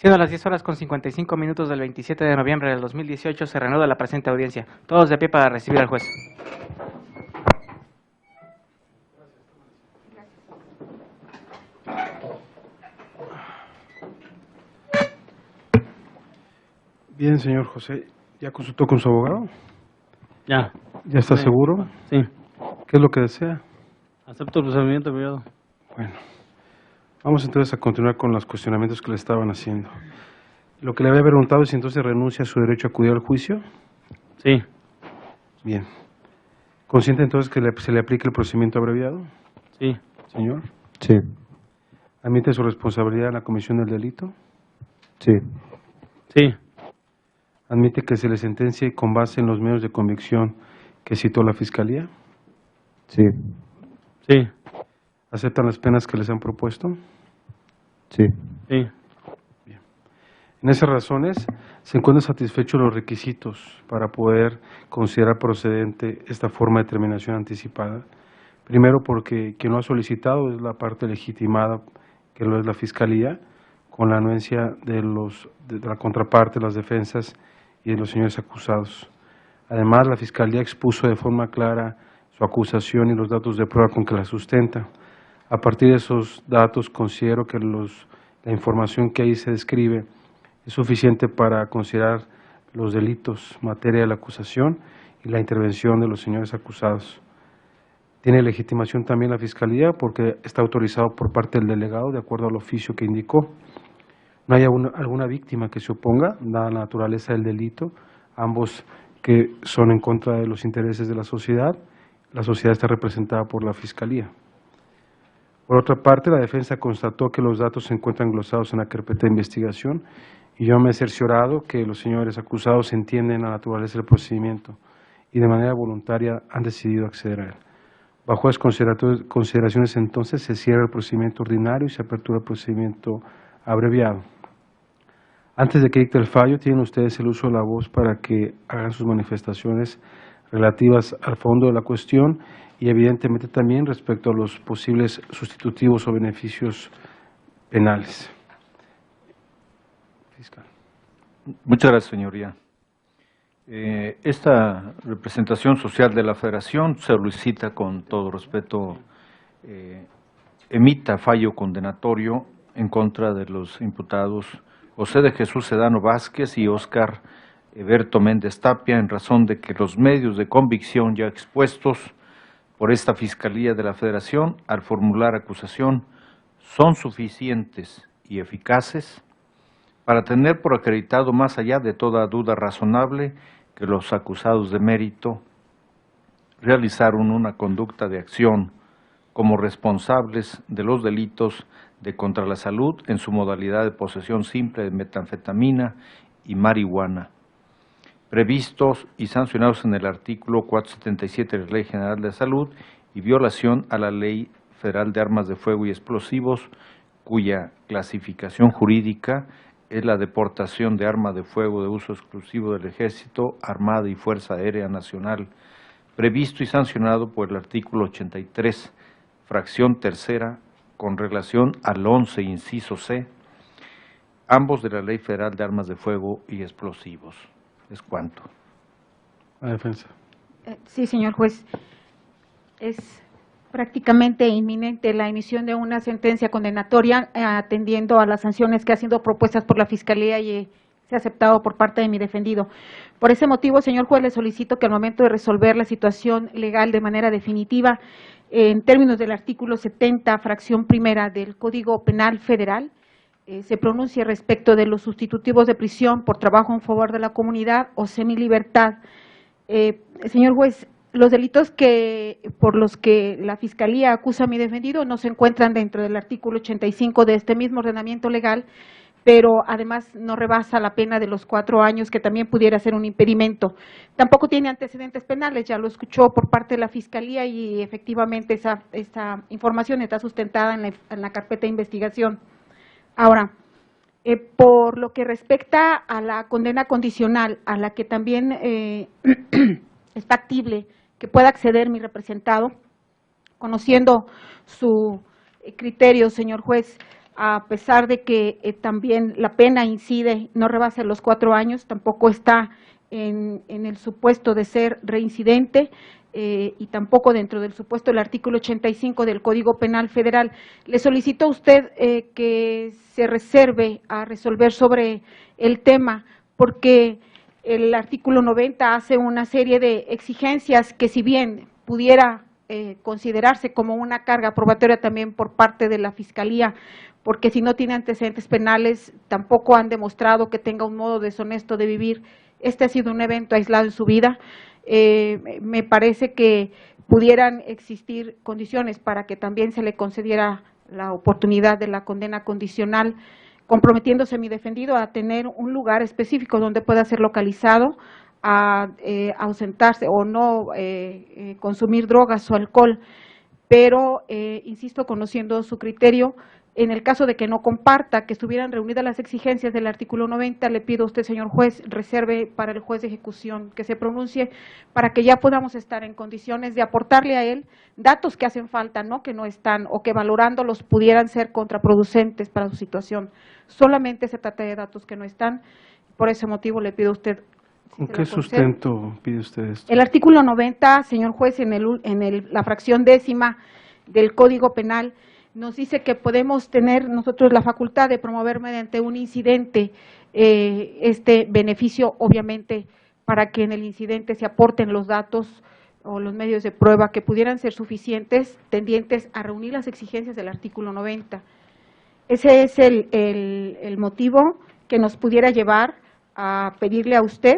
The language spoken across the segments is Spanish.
Siendo las 10:55 del 27 de noviembre del 2018, se reanuda la presente audiencia. Todos de pie para recibir al juez. Bien, señor José, ¿ya consultó con su abogado? Ya. ¿Ya está Sí. seguro? Sí. ¿Qué es lo que desea? Acepto el procedimiento abreviado. Bueno, vamos entonces a continuar con los cuestionamientos que le estaban haciendo. Lo que le había preguntado es si entonces renuncia a su derecho a acudir al juicio. Sí. Bien. ¿Consciente entonces que se le aplique el procedimiento abreviado, Sí. señor? Sí, ¿Admite su responsabilidad en la comisión del delito? sí, Sí. ¿Admite que se le sentencie con base en los medios de convicción que citó la Fiscalía? sí, Sí. ¿Aceptan las penas que les han propuesto? sí, Sí. En esas razones, se encuentran satisfechos los requisitos para poder considerar procedente esta forma de terminación anticipada. Primero, porque quien lo ha solicitado es la parte legitimada, que lo es la Fiscalía, con la anuencia de la contraparte, las defensas y de los señores acusados. Además, la Fiscalía expuso de forma clara su acusación y los datos de prueba con que la sustenta. A partir de esos datos, considero que la información que ahí se describe es suficiente para considerar los delitos materia de la acusación y la intervención de los señores acusados. Tiene legitimación también la Fiscalía porque está autorizado por parte del delegado de acuerdo al oficio que indicó. No hay alguna víctima que se oponga, dada la naturaleza del delito, ambos que son en contra de los intereses de la sociedad está representada por la Fiscalía. Por otra parte, la defensa constató que los datos se encuentran glosados en la carpeta de investigación y yo me he cerciorado que los señores acusados entienden la naturaleza del procedimiento y de manera voluntaria han decidido acceder a él. Bajo esas consideraciones, entonces, se cierra el procedimiento ordinario y se apertura el procedimiento abreviado. Antes de que dicte el fallo, tienen ustedes el uso de la voz para que hagan sus manifestaciones relativas al fondo de la cuestión y evidentemente también respecto a los posibles sustitutivos o beneficios penales. Fiscal. Muchas gracias, señoría. Esta representación social de la Federación solicita con todo respeto emita fallo condenatorio en contra de los imputados José de Jesús Sedano Vázquez y Óscar Eberto Méndez Tapia en razón de que los medios de convicción ya expuestos por esta Fiscalía de la Federación al formular acusación son suficientes y eficaces para tener por acreditado más allá de toda duda razonable que los acusados de mérito realizaron una conducta de acción como responsables de los delitos de contra la salud en su modalidad de posesión simple de metanfetamina y marihuana, previstos y sancionados en el artículo 477 de la Ley General de Salud y violación a la Ley Federal de Armas de Fuego y Explosivos, cuya clasificación jurídica es la deportación de arma de fuego de uso exclusivo del Ejército, Armada y Fuerza Aérea Nacional, previsto y sancionado por el artículo 83, fracción tercera, con relación al 11, inciso C, ambos de la Ley Federal de Armas de Fuego y Explosivos. ¿Es cuánto? La defensa. Sí, señor juez. Es prácticamente inminente la emisión de una sentencia condenatoria atendiendo a las sanciones que han sido propuestas por la Fiscalía y se ha aceptado por parte de mi defendido. Por ese motivo, señor juez, le solicito que al momento de resolver la situación legal de manera definitiva, en términos del artículo 70, fracción primera del Código Penal Federal, se pronuncie respecto de los sustitutivos de prisión por trabajo en favor de la comunidad o semilibertad. Señor juez, los delitos por los que la Fiscalía acusa a mi defendido no se encuentran dentro del artículo 85 de este mismo ordenamiento legal, pero además no rebasa la pena de los 4 años, que también pudiera ser un impedimento. Tampoco tiene antecedentes penales, ya lo escuchó por parte de la Fiscalía y efectivamente esa información está sustentada en la carpeta de investigación. Ahora, por lo que respecta a la condena condicional, a la que también es factible que pueda acceder mi representado, conociendo su criterio, señor juez, a pesar de que también la pena incide, no rebasa los 4 años, tampoco está en el supuesto de ser reincidente y tampoco dentro del supuesto del artículo 85 del Código Penal Federal. Le solicito a usted que se reserve a resolver sobre el tema, porque el artículo 90 hace una serie de exigencias que, si bien pudiera considerarse como una carga probatoria también por parte de la Fiscalía, porque si no tiene antecedentes penales, tampoco han demostrado que tenga un modo deshonesto de vivir. Este ha sido un evento aislado en su vida. Me parece que pudieran existir condiciones para que también se le concediera la oportunidad de la condena condicional, comprometiéndose mi defendido a tener un lugar específico donde pueda ser localizado, a ausentarse o no consumir drogas o alcohol, pero insisto, conociendo su criterio, en el caso de que no comparta que estuvieran reunidas las exigencias del artículo 90, le pido a usted, señor juez, reserve para el juez de ejecución que se pronuncie para que ya podamos estar en condiciones de aportarle a él datos que hacen falta, no que no están o que valorándolos pudieran ser contraproducentes para su situación. Solamente se trata de datos que no están. Por ese motivo le pido a usted. ¿Con qué sustento pide usted esto? El artículo 90, señor juez, en la fracción 10ª del Código Penal, nos dice que podemos tener nosotros la facultad de promover mediante un incidente este beneficio, obviamente, para que en el incidente se aporten los datos o los medios de prueba que pudieran ser suficientes, tendientes a reunir las exigencias del artículo 90. Ese es el motivo que nos pudiera llevar a pedirle a usted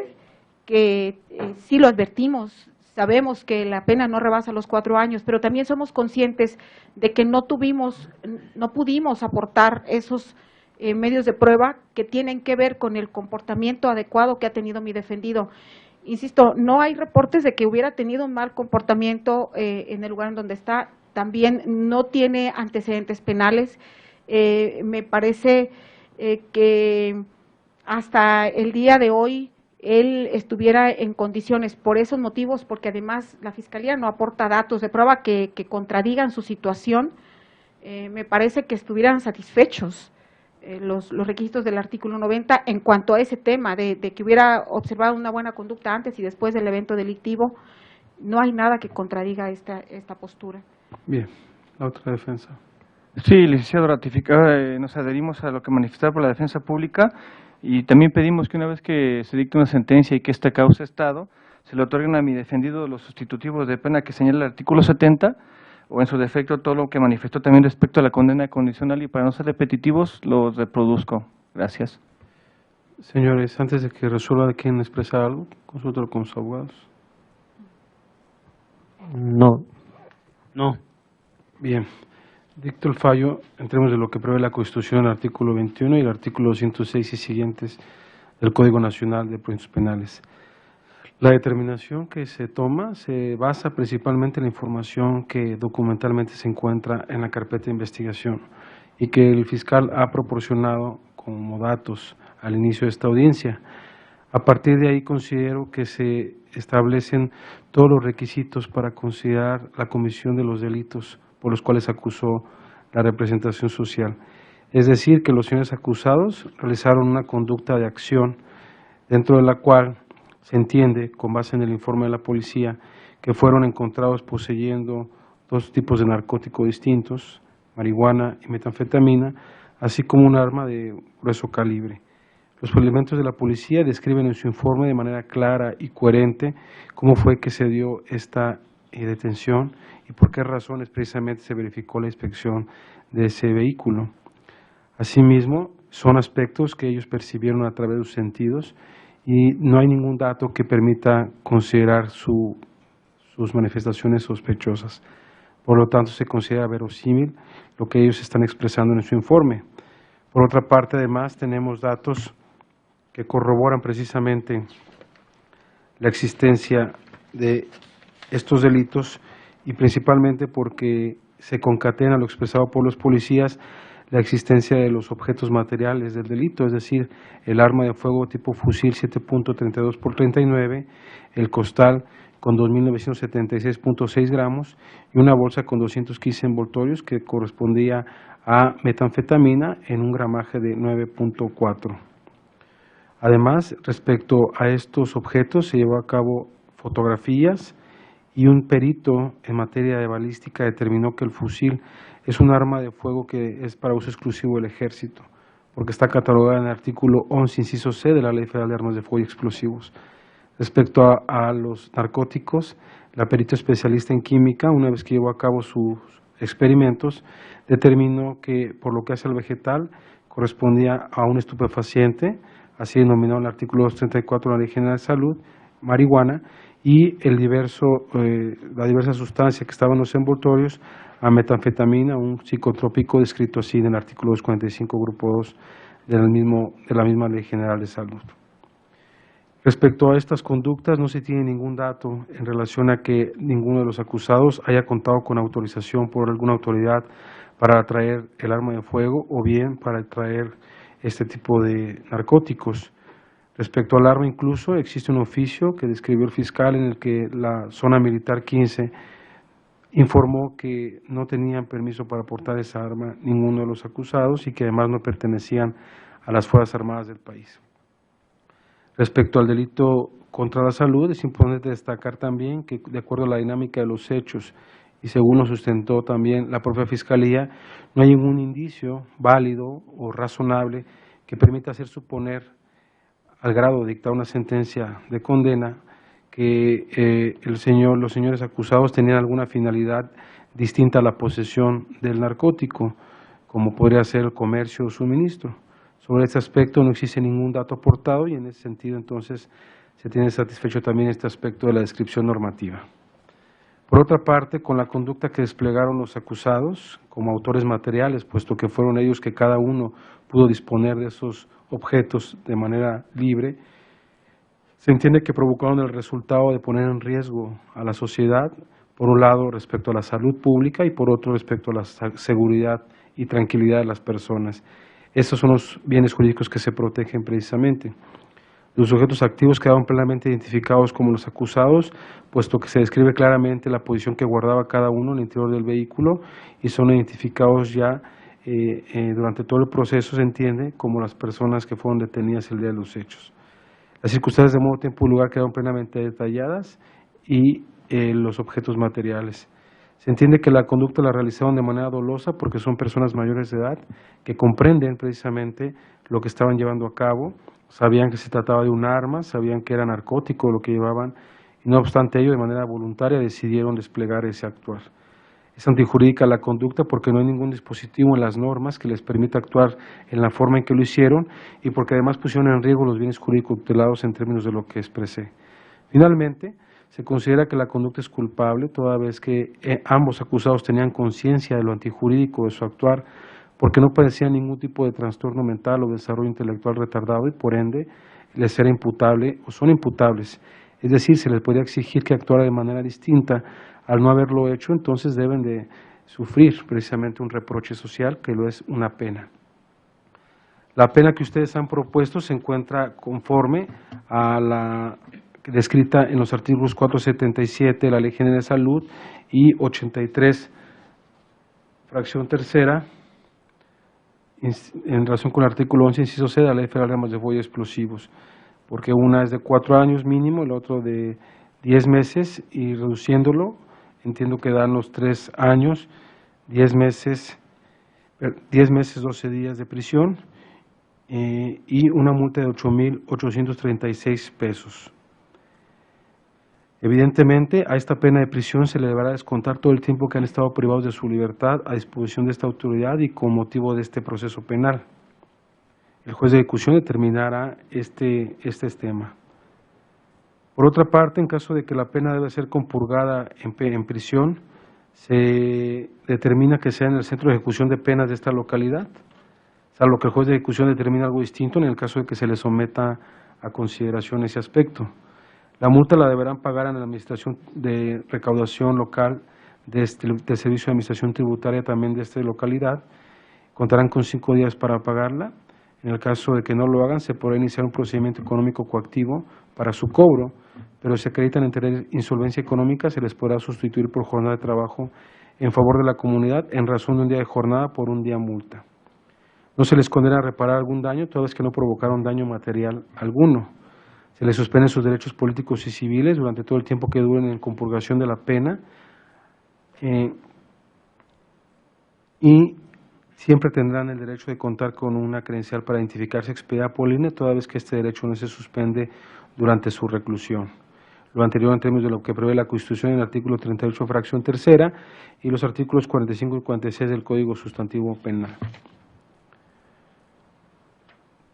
que sí lo advertimos. Sabemos que la pena no rebasa los 4 años, pero también somos conscientes de que no pudimos aportar esos medios de prueba que tienen que ver con el comportamiento adecuado que ha tenido mi defendido. Insisto, no hay reportes de que hubiera tenido un mal comportamiento en el lugar en donde está. También no tiene antecedentes penales. Me parece que hasta el día de hoy él estuviera en condiciones, por esos motivos, porque además la Fiscalía no aporta datos de prueba que contradigan su situación, me parece que estuvieran satisfechos los requisitos del artículo 90 en cuanto a ese tema de que hubiera observado una buena conducta antes y después del evento delictivo. No hay nada que contradiga esta postura. Bien, la otra defensa. Sí, licenciado, ratificar, nos adherimos a lo que manifestaba por la defensa pública. Y también pedimos que una vez que se dicte una sentencia y que esta causa estado, se le otorguen a mi defendido los sustitutivos de pena que señala el artículo 70, o en su defecto todo lo que manifestó también respecto a la condena condicional, y para no ser repetitivos, los reproduzco. Gracias. Señores, antes de que resuelva, ¿quieren expresar algo? Consúltalo con sus abogados. No. No. Bien. Dicto el fallo en términos de lo que prevé la Constitución, el artículo 21 y el artículo 206 y siguientes del Código Nacional de Procedimientos Penales. La determinación que se toma se basa principalmente en la información que documentalmente se encuentra en la carpeta de investigación y que el fiscal ha proporcionado como datos al inicio de esta audiencia. A partir de ahí considero que se establecen todos los requisitos para considerar la comisión de los delitos por los cuales acusó la representación social. Es decir, que los señores acusados realizaron una conducta de acción dentro de la cual se entiende, con base en el informe de la policía, que fueron encontrados poseyendo 2 tipos de narcóticos distintos, marihuana y metanfetamina, así como un arma de grueso calibre. Los elementos de la policía describen en su informe de manera clara y coherente cómo fue que se dio esta detención y por qué razones precisamente se verificó la inspección de ese vehículo. Asimismo, son aspectos que ellos percibieron a través de sus sentidos y no hay ningún dato que permita considerar sus manifestaciones sospechosas. Por lo tanto, se considera verosímil lo que ellos están expresando en su informe. Por otra parte, además, tenemos datos que corroboran precisamente la existencia de estos delitos y principalmente porque se concatena lo expresado por los policías la existencia de los objetos materiales del delito, es decir, el arma de fuego tipo fusil 7.32 por 39, el costal con 2.976.6 gramos y una bolsa con 215 envoltorios que correspondía a metanfetamina en un gramaje de 9.4. Además, respecto a estos objetos, se llevó a cabo fotografías y un perito en materia de balística determinó que el fusil es un arma de fuego que es para uso exclusivo del Ejército, porque está catalogada en el artículo 11, inciso C de la Ley Federal de Armas de Fuego y Explosivos. Respecto a los narcóticos, la perito especialista en química, una vez que llevó a cabo sus experimentos, determinó que por lo que hace al vegetal correspondía a un estupefaciente, así denominado en el artículo 234 de la Ley General de Salud, marihuana, y la diversa sustancia que estaba en los envoltorios, a metanfetamina, un psicotrópico descrito así en el artículo 245, grupo 2 de la misma Ley General de Salud. Respecto a estas conductas, no se tiene ningún dato en relación a que ninguno de los acusados haya contado con autorización por alguna autoridad para traer el arma de fuego o bien para traer este tipo de narcóticos. Respecto al arma, incluso existe un oficio que describió el fiscal en el que la zona militar 15 informó que no tenían permiso para portar esa arma ninguno de los acusados y que además no pertenecían a las Fuerzas Armadas del país. Respecto al delito contra la salud, es importante destacar también que, de acuerdo a la dinámica de los hechos y según lo sustentó también la propia Fiscalía, no hay ningún indicio válido o razonable que permita hacer suponer, al grado de dictar una sentencia de condena, que los señores acusados tenían alguna finalidad distinta a la posesión del narcótico, como podría ser el comercio o suministro. Sobre este aspecto no existe ningún dato aportado y en ese sentido entonces se tiene satisfecho también este aspecto de la descripción normativa. Por otra parte, con la conducta que desplegaron los acusados como autores materiales, puesto que fueron ellos que cada uno pudo disponer de esos objetos de manera libre, se entiende que provocaron el resultado de poner en riesgo a la sociedad, por un lado respecto a la salud pública y por otro respecto a la seguridad y tranquilidad de las personas. Estos son los bienes jurídicos que se protegen precisamente. Los sujetos activos quedaron plenamente identificados como los acusados, puesto que se describe claramente la posición que guardaba cada uno en el interior del vehículo y son identificados ya durante todo el proceso, se entiende, como las personas que fueron detenidas el día de los hechos. Las circunstancias de modo, tiempo y lugar quedaron plenamente detalladas y los objetos materiales. Se entiende que la conducta la realizaron de manera dolosa porque son personas mayores de edad que comprenden precisamente lo que estaban llevando a cabo, sabían que se trataba de un arma, sabían que era narcótico lo que llevaban y no obstante ello de manera voluntaria decidieron desplegar ese actuar. Es antijurídica la conducta porque no hay ningún dispositivo en las normas que les permita actuar en la forma en que lo hicieron y porque además pusieron en riesgo los bienes jurídicos tutelados en términos de lo que expresé. Finalmente, se considera que la conducta es culpable toda vez que ambos acusados tenían conciencia de lo antijurídico de su actuar porque no padecían ningún tipo de trastorno mental o desarrollo intelectual retardado y por ende les era imputable o son imputables. Es decir, se les podría exigir que actuara de manera distinta. Al no haberlo hecho, entonces deben de sufrir precisamente un reproche social que lo es una pena. La pena que ustedes han propuesto se encuentra conforme a la descrita en los artículos 477 de la Ley General de Salud y 83, fracción tercera, en relación con el artículo 11, inciso C de la Ley Federal de Armas de Fuego y Explosivos, porque una es de 4 años mínimo, el otro de 10 meses, y reduciéndolo, entiendo que dan los 3 años, 10 meses, 12 días de prisión y una multa de 8,836 pesos. Evidentemente, a esta pena de prisión se le deberá descontar todo el tiempo que han estado privados de su libertad a disposición de esta autoridad y con motivo de este proceso penal. El juez de ejecución determinará este tema. Por otra parte, en caso de que la pena debe ser compurgada en prisión, se determina que sea en el centro de ejecución de penas de esta localidad, salvo que el juez de ejecución determine algo distinto en el caso de que se le someta a consideración ese aspecto. La multa la deberán pagar en la Administración de Recaudación Local del Servicio de Administración Tributaria también de esta localidad. Contarán con 5 días para pagarla. En el caso de que no lo hagan, se podrá iniciar un procedimiento económico coactivo para su cobro, pero si acreditan en tener insolvencia económica, se les podrá sustituir por jornada de trabajo en favor de la comunidad en razón de un día de jornada por un día multa. No se les condena a reparar algún daño, toda vez que no provocaron daño material alguno. Se les suspenden sus derechos políticos y civiles durante todo el tiempo que duren en compurgación de la pena y siempre tendrán el derecho de contar con una credencial para identificarse expedida por el INE, toda vez que este derecho no se suspende durante su reclusión. Lo anterior en términos de lo que prevé la Constitución en el artículo 38, fracción tercera, y los artículos 45 y 46 del Código Sustantivo Penal.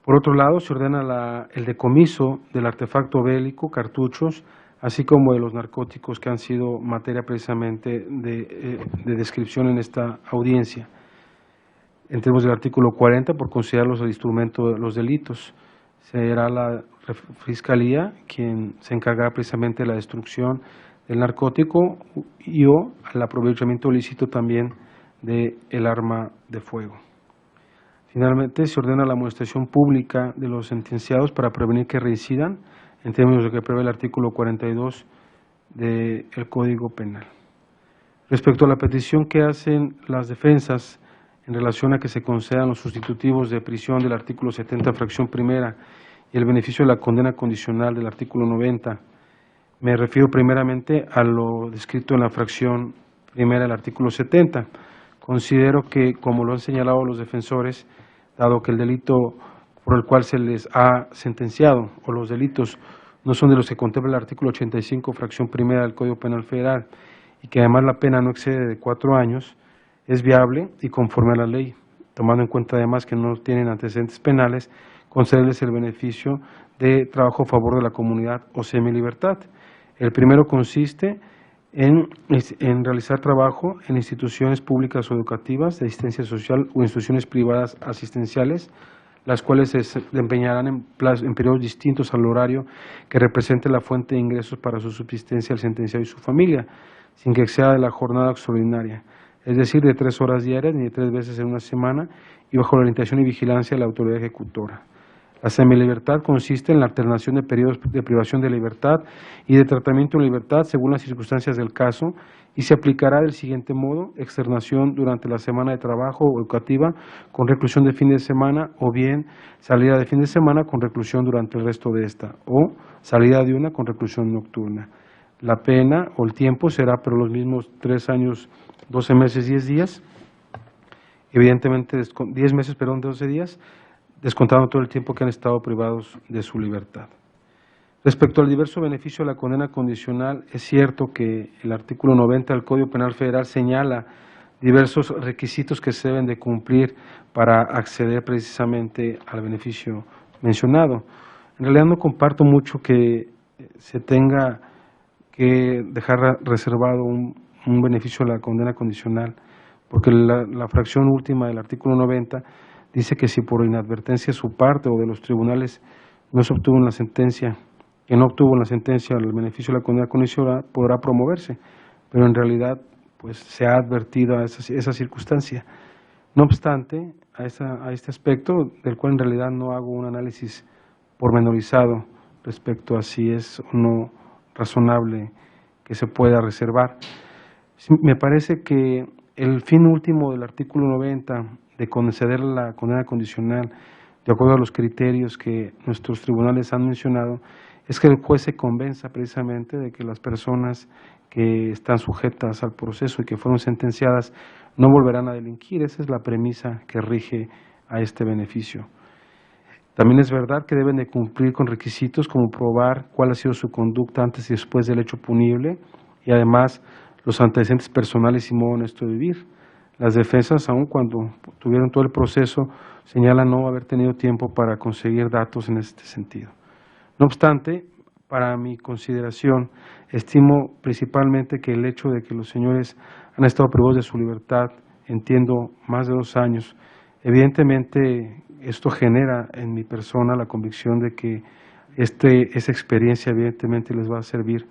Por otro lado, se ordena el decomiso del artefacto bélico, cartuchos, así como de los narcóticos que han sido materia precisamente de descripción en esta audiencia. En términos del artículo 40, por considerarlos el instrumento de los delitos, será la Fiscalía quien se encargará precisamente de la destrucción del narcótico y o al aprovechamiento ilícito también del arma de fuego. Finalmente, se ordena la amonestación pública de los sentenciados para prevenir que reincidan, en términos de lo que prevé el artículo 42 del Código Penal. Respecto a la petición que hacen las defensas en relación a que se concedan los sustitutivos de prisión del artículo 70, fracción primera, y el beneficio de la condena condicional del artículo 90, me refiero primeramente a lo descrito en la fracción primera del artículo 70. Considero que, como lo han señalado los defensores, dado que el delito por el cual se les ha sentenciado, o los delitos, no son de los que contempla el artículo 85, fracción primera del Código Penal Federal, y que además la pena no excede de 4 años, es viable y conforme a la ley, tomando en cuenta además que no tienen antecedentes penales, concederles el beneficio de trabajo a favor de la comunidad o semilibertad. El primero consiste en realizar trabajo en instituciones públicas o educativas de asistencia social o instituciones privadas asistenciales, las cuales se desempeñarán en periodos distintos al horario que represente la fuente de ingresos para su subsistencia al sentenciado y su familia, sin que exceda de la jornada extraordinaria, es decir, de 3 horas diarias ni de 3 veces en una semana y bajo la orientación y vigilancia de la autoridad ejecutora. La semilibertad consiste en la alternación de periodos de privación de libertad y de tratamiento en libertad según las circunstancias del caso y se aplicará del siguiente modo: externación durante la semana de trabajo o educativa con reclusión de fin de semana, o bien salida de fin de semana con reclusión durante el resto de esta, o salida de una con reclusión nocturna. La pena o el tiempo será por los mismos 3 años, 12 meses, 10 días, evidentemente 10 meses, 12 días, descontando todo el tiempo que han estado privados de su libertad. Respecto al diverso beneficio de la condena condicional, es cierto que el artículo 90 del Código Penal Federal señala diversos requisitos que se deben de cumplir para acceder precisamente al beneficio mencionado. En realidad no comparto mucho que se tenga que dejar reservado un beneficio de la condena condicional, porque la fracción última del artículo 90 dice que si por inadvertencia de su parte o de los tribunales no se obtuvo la sentencia, que no obtuvo la sentencia el beneficio de la condena condicional, podrá promoverse, pero en realidad pues se ha advertido a esa circunstancia. No obstante, a este aspecto, del cual en realidad no hago un análisis pormenorizado respecto a si es o no razonable que se pueda reservar, me parece que el fin último del artículo 90 de conceder la condena condicional de acuerdo a los criterios que nuestros tribunales han mencionado es que el juez se convenza precisamente de que las personas que están sujetas al proceso y que fueron sentenciadas no volverán a delinquir. Esa es la premisa que rige a este beneficio. También es verdad que deben de cumplir con requisitos como probar cuál ha sido su conducta antes y después del hecho punible y además los antecedentes personales y modo honesto de vivir. Las defensas, aun cuando tuvieron todo el proceso, señalan no haber tenido tiempo para conseguir datos en este sentido. No obstante, para mi consideración, estimo principalmente que el hecho de que los señores han estado privados de su libertad, entiendo, más de 2 años, evidentemente esto genera en mi persona la convicción de que esa experiencia evidentemente les va a servir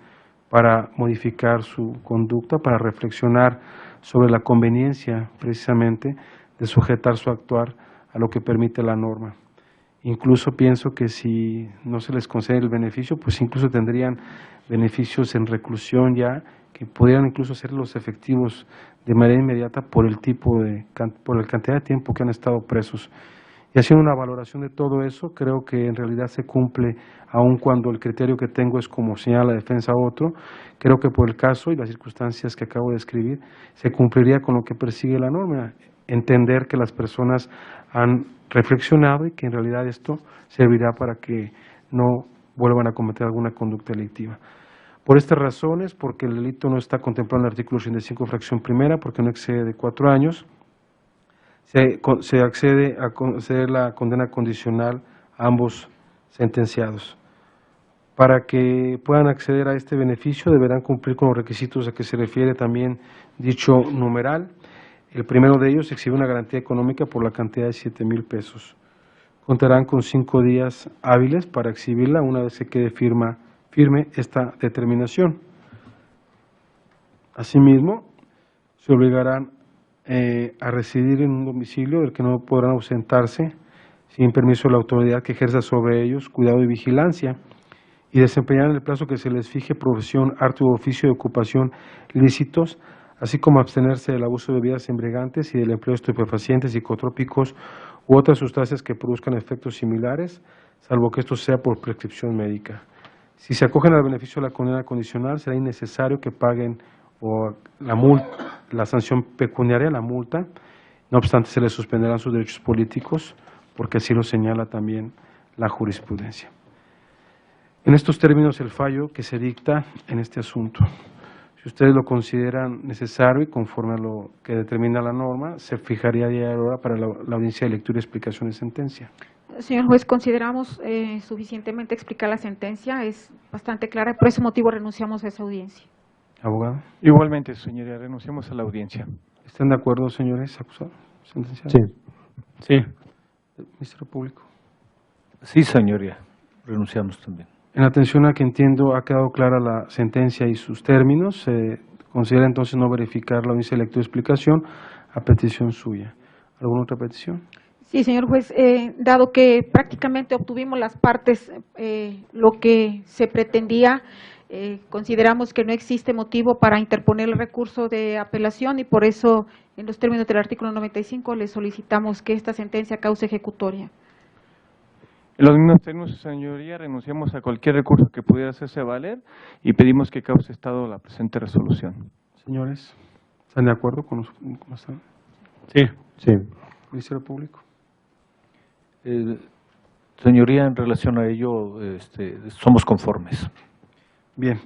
para modificar su conducta, para reflexionar sobre la conveniencia precisamente de sujetar su actuar a lo que permite la norma. Incluso pienso que si no se les concede el beneficio, pues incluso tendrían beneficios en reclusión ya, que pudieran incluso hacerlos efectivos de manera inmediata por el por la cantidad de tiempo que han estado presos. Y haciendo una valoración de todo eso, creo que en realidad se cumple, aun cuando el criterio que tengo es como señala la defensa otro, creo que por el caso y las circunstancias que acabo de describir, se cumpliría con lo que persigue la norma, entender que las personas han reflexionado y que en realidad esto servirá para que no vuelvan a cometer alguna conducta delictiva. Por estas razones, porque el delito no está contemplado en el artículo 85, fracción primera, porque no excede de 4 años, se accede a conceder la condena condicional a ambos sentenciados. Para que puedan acceder a este beneficio deberán cumplir con los requisitos a que se refiere también dicho numeral. El primero de ellos exhibe una garantía económica por la cantidad de 7,000 pesos. Contarán con 5 días hábiles para exhibirla una vez que quede firme esta determinación. Asimismo, se obligarán a residir en un domicilio del que no podrán ausentarse sin permiso de la autoridad que ejerza sobre ellos cuidado y vigilancia, y desempeñar en el plazo que se les fije profesión, arte u oficio de ocupación lícitos, así como abstenerse del abuso de bebidas embriagantes y del empleo de estupefacientes, psicotrópicos u otras sustancias que produzcan efectos similares, salvo que esto sea por prescripción médica. Si se acogen al beneficio de la condena condicional, será innecesario que paguen la sanción pecuniaria, la multa. No obstante, se les suspenderán sus derechos políticos, porque así lo señala también la jurisprudencia. En estos términos, el fallo que se dicta en este asunto, si ustedes lo consideran necesario y conforme a lo que determina la norma, se fijaría día y hora para la audiencia de lectura y explicación de sentencia. Señor juez, consideramos suficientemente explicar la sentencia, es bastante clara, por ese motivo renunciamos a esa audiencia. Abogado. Igualmente, señoría, renunciamos a la audiencia. ¿Están de acuerdo, señores acusados? Sentenciados. Sí. Sí. Ministerio Público. Sí, señoría, renunciamos también. En atención a que entiendo ha quedado clara la sentencia y sus términos, se considera entonces no verificar la audiencia de lectura y explicación a petición suya. ¿Alguna otra petición? Sí, señor juez, dado que prácticamente obtuvimos las partes, lo que se pretendía, consideramos que no existe motivo para interponer el recurso de apelación y por eso, en los términos del artículo 95, le solicitamos que esta sentencia cause ejecutoria. En los mismos términos, señoría, renunciamos a cualquier recurso que pudiera hacerse valer y pedimos que cause estado la presente resolución. Señores, ¿están de acuerdo con cómo están? Sí. Sí. Ministerio Público. Señoría, en relación a ello, somos conformes. Bien,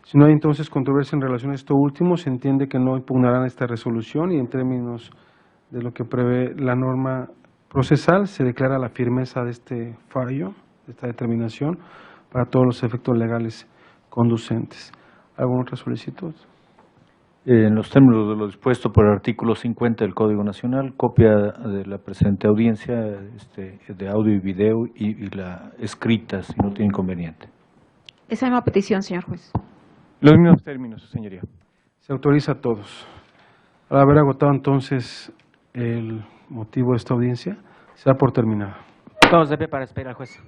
si no hay entonces controversia en relación a esto último, se entiende que no impugnarán esta resolución y en términos de lo que prevé la norma procesal, se declara la firmeza de este fallo, de esta determinación, para todos los efectos legales conducentes. ¿Alguna otra solicitud? En los términos de lo dispuesto por el artículo 50 del Código Nacional, copia de la presente audiencia de audio y video y la escrita, si no tiene inconveniente. Esa misma petición, señor juez. Los mismos términos, señoría. Se autoriza a todos. Al haber agotado entonces el motivo de esta audiencia, se da por terminada. Todos de pie para despedir al juez.